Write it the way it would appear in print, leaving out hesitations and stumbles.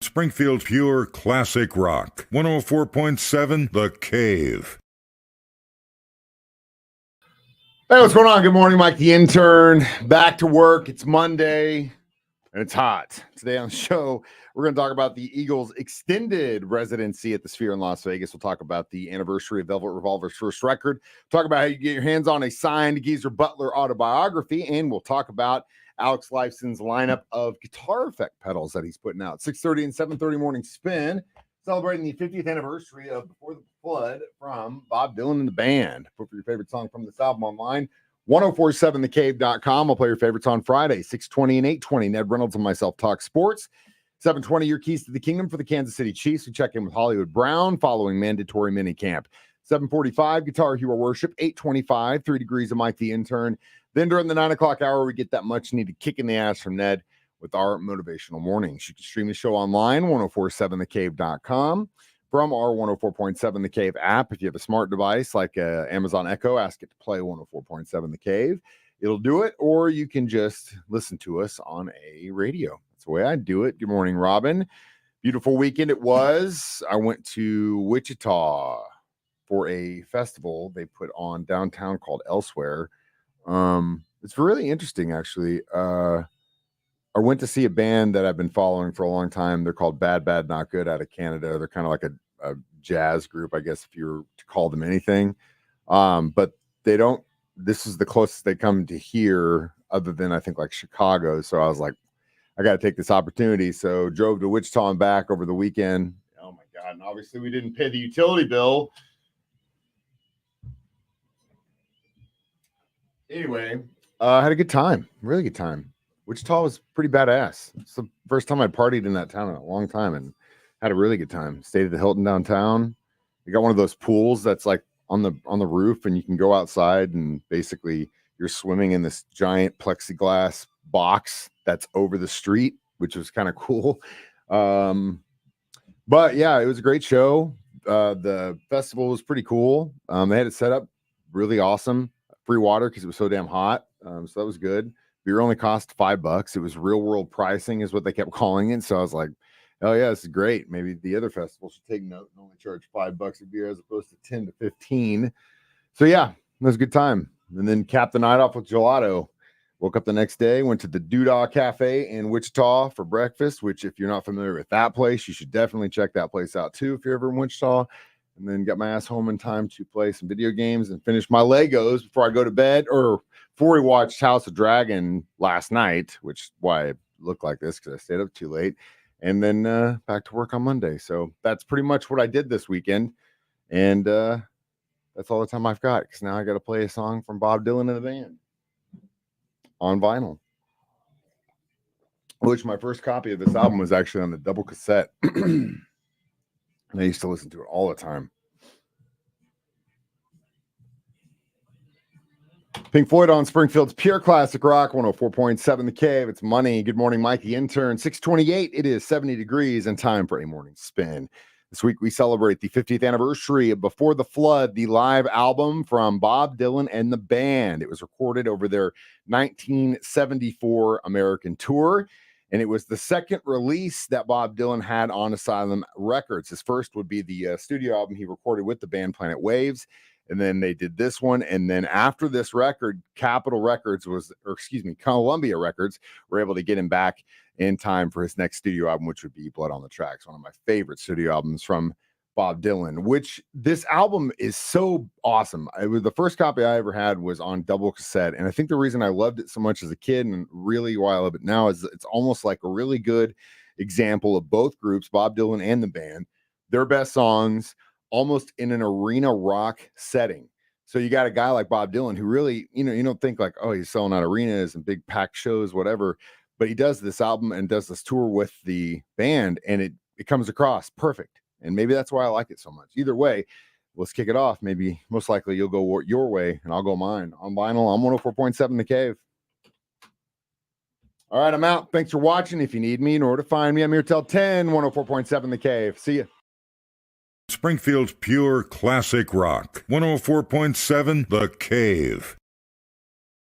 Springfield's pure classic rock. 104.7 The Cave. Hey, what's going on? Good morning, Mike the Intern. Back to work. It's Monday, and it's hot. Today on the show, we're going to talk about the Eagles' extended residency at the Sphere in Las Vegas. We'll talk about the anniversary of Velvet Revolver's first record. Talk about how you get your hands on a signed Geezer Butler autobiography, and we'll talk about Alex Lifeson's lineup of guitar effect pedals that he's putting out. 6:30 and 7:30 morning spin, celebrating the 50th anniversary of Before the Flood from Bob Dylan and the band. Put for your favorite song from this album online, 1047thecave.com. I'll play your favorites on Friday, 6:20 and 8:20. Ned Reynolds and myself talk sports. 7:20, your keys to the kingdom for the Kansas City Chiefs. We check in with Hollywood Brown following mandatory minicamp. 7:45, Guitar Hero Worship. 8:25, 3 Degrees of Mike the Intern. Then during the 9 o'clock hour, we get that much-needed kick in the ass from Ned with our motivational mornings. You can stream the show online, 1047thecave.com, from our 104.7 The Cave app. If you have a smart device like Amazon Echo, ask it to play 104.7 The Cave. It'll do it, or you can just listen to us on a radio. That's the way I do it. Good morning, Robin. Beautiful weekend it was. I went to Wichita for a festival they put on downtown called Elsewhere. It's really interesting, actually. I went to see a band that I've been following for a long time. They're called Bad Bad Not Good out of Canada. They're kind of like a jazz group, I guess, if you were to call them anything. But they don't, this is the closest they come to here other than I think like Chicago. So I was like, I got to take this opportunity. So drove to Wichita and back over the weekend. Oh my God. And obviously we didn't pay the utility bill. Anyway, I had a good time, really good time. Wichita was pretty badass. It's the first time I partied in that town in a long time and had a really good time. Stayed at the Hilton downtown. We got one of those pools that's like on the roof, and you can go outside and basically you're swimming in this giant plexiglass box that's over the street, which was kind of cool. But yeah, it was a great show. The festival was pretty cool. They had it set up really awesome. Free water because it was so damn hot. So that was good. Beer only cost $5. It was real world pricing is what they kept calling it. So I was like, oh yeah, this is great. Maybe the other festival should take note and only charge $5 a beer as opposed to 10 to 15. So yeah, it was a good time. And then capped the night off with gelato. Woke up the next day, went to the Doodah Cafe in Wichita for breakfast, which if you're not familiar with that place, you should definitely check that place out too if you're ever in Wichita. And then got my ass home in time to play some video games and finish my Legos before I go to bed, or before we watched House of Dragon last night, which is why it looked like this because I stayed up too late. And then back to work on Monday. So that's pretty much what I did this weekend. And that's all the time I've got because now I got to play a song from Bob Dylan and the band on vinyl, which my first copy of this album was actually on the double cassette. And I used to listen to it all the time. Pink Floyd on Springfield's pure classic rock, 104.7 The Cave. It's Money. Good morning, Mike the Intern. 6:28. It is 70 degrees and time for a morning spin. This week we celebrate the 50th anniversary of Before the Flood, the live album from Bob Dylan and the band. It was recorded over their 1974 American tour. And it was the second release that Bob Dylan had on Asylum Records. His first would be the studio album he recorded with the band Planet Waves. And then they did this one. And then after this record, Columbia Records were able to get him back in time for his next studio album, which would be Blood on the Tracks, one of my favorite studio albums from Bob Dylan, which this album is so awesome. It was the first copy I ever had was on double cassette. And I think the reason I loved it so much as a kid and really why I love it now is it's almost like a really good example of both groups, Bob Dylan and the band, their best songs almost in an arena rock setting. So you got a guy like Bob Dylan who really, you don't think like, oh, he's selling out arenas and big packed shows, whatever, but he does this album and does this tour with the band and it comes across perfect. And maybe that's why I like it so much. Either way, let's kick it off. Maybe most likely you'll go your way and I'll go mine. On vinyl, I'm 104.7 The Cave. All right, I'm out. Thanks for watching. If you need me in order to find me, I'm here till 10, 104.7 The Cave. See ya. Springfield's pure classic rock. 104.7 The Cave.